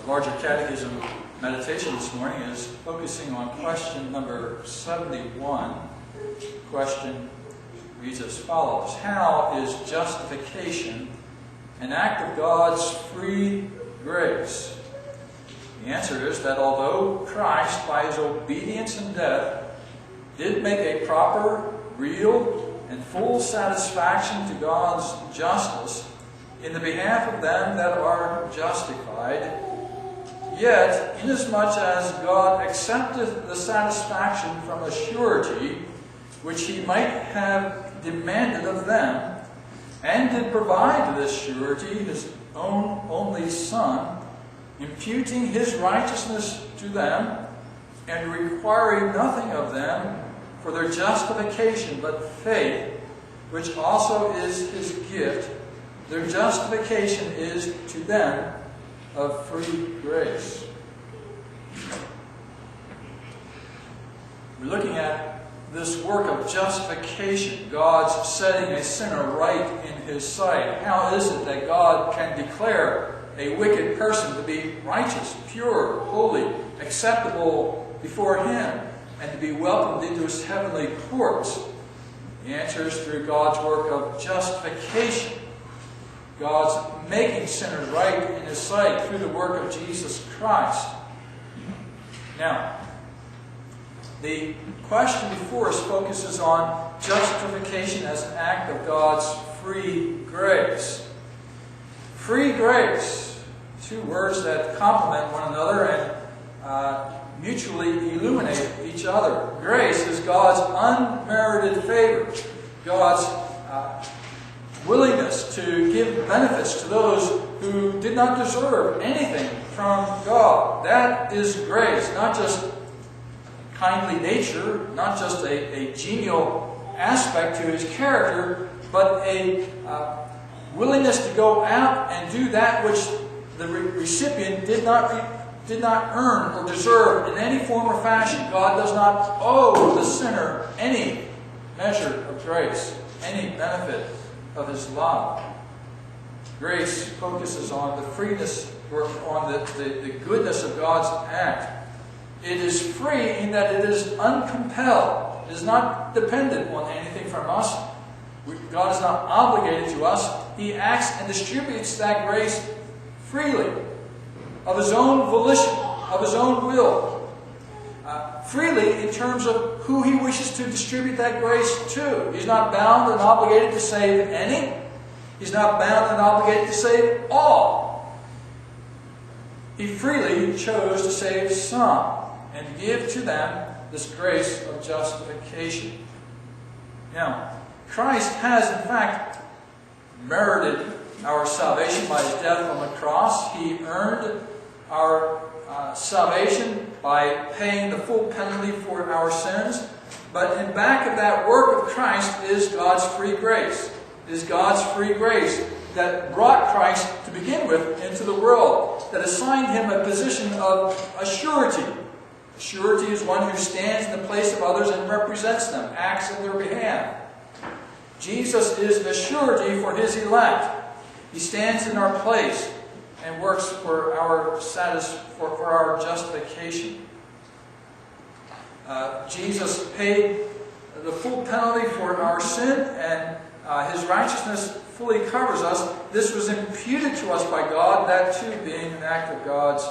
Larger Catechism meditation this morning is focusing on question number 71. Question reads as follows: how is justification an act of God's free grace? The answer is that although Christ, by his obedience and death, did make a proper, real, and full satisfaction to God's justice in the behalf of them that are justified, yet, inasmuch as God accepteth the satisfaction from a surety which he might have demanded of them, and did provide to this surety his own only Son, imputing his righteousness to them, and requiring nothing of them for their justification but faith, which also is his gift, their justification is to them of free grace. We're looking at this work of justification, God's setting a sinner right in his sight. How is it that God can declare a wicked person to be righteous, pure, holy, acceptable before him, and to be welcomed into his heavenly courts? The answer is through God's work of justification. God's making sinners right in his sight through the work of Jesus Christ. Now, the question before us focuses on justification as an act of God's free grace. Free grace, two words that complement one another and mutually illuminate each other. Grace is God's unmerited favor, God's willingness to give benefits to those who did not deserve anything from God. That is grace, not just kindly nature, not just a genial aspect to his character, but a willingness to go out and do that which the recipient did not earn or deserve in any form or fashion. God does not owe the sinner any measure of grace, any benefit of his love. Grace focuses on the freeness, or on the goodness of God's act. It is free in that it is uncompelled. It is not dependent on anything from us. God is not obligated to us. He acts and distributes that grace freely, of his own volition, of his own will. Freely in terms of who he wishes to distribute that grace to. He's not bound and obligated to save any. He's not bound and obligated to save all. He freely chose to save some and give to them this grace of justification. Now, Christ has in fact merited our salvation by his death on the cross. He earned our salvation by paying the full penalty for our sins. But in back of that work of Christ is God's free grace. It is God's free grace that brought Christ to begin with into the world, that assigned him a position of a surety. A surety is one who stands in the place of others and represents them, acts in their behalf. Jesus is the surety for his elect. He stands in our place and works for our for our justification. Jesus paid the full penalty for our sin, and his righteousness fully covers us. This was imputed to us by God, that too being an act of God's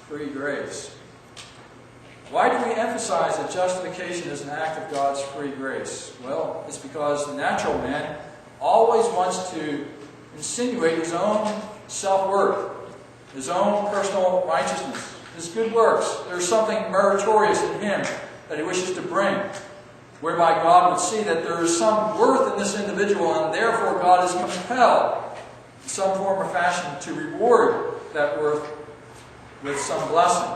free grace. Why do we emphasize that justification is an act of God's free grace? Well, it's because the natural man always wants to insinuate his own self-worth, his own personal righteousness, his good works. There's something meritorious in him that he wishes to bring, whereby God would see that there is some worth in this individual, and therefore God is compelled in some form or fashion to reward that worth with some blessing.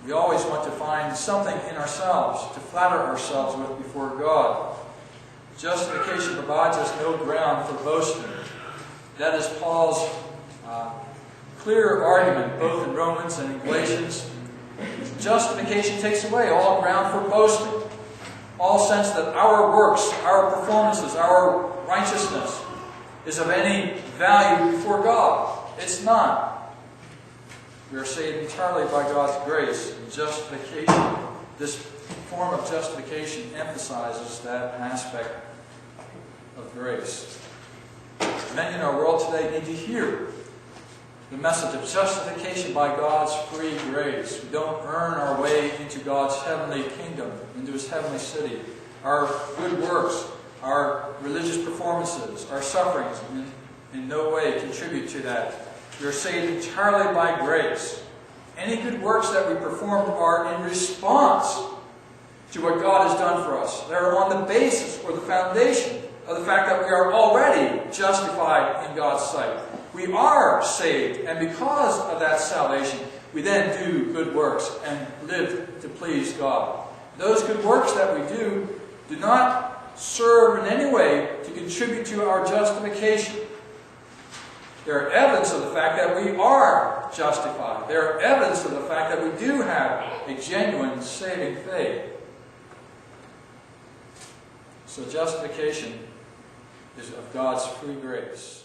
We always want to find something in ourselves to flatter ourselves with before God. Justification provides us no ground for boasting. That is Paul's clear argument, both in Romans and in Galatians. Justification takes away all ground for boasting, all sense that our works, our performances, our righteousness is of any value before God. It's not. We are saved entirely by God's grace. And justification, this form of justification emphasizes that aspect of grace. Many in our world today need to hear the message of justification by God's free grace. We don't earn our way into God's heavenly kingdom, into His heavenly city. Our good works, our religious performances, our sufferings in no way contribute to that. We are saved entirely by grace. Any good works that we perform are in response to what God has done for us. They are on the basis or the foundation of the fact that we are already justified in God's sight. We are saved, and because of that salvation, we then do good works and live to please God. Those good works that we do not serve in any way to contribute to our justification. They are evidence of the fact that we are justified. They are evidence of the fact that we do have a genuine saving faith. So justification is of God's free grace.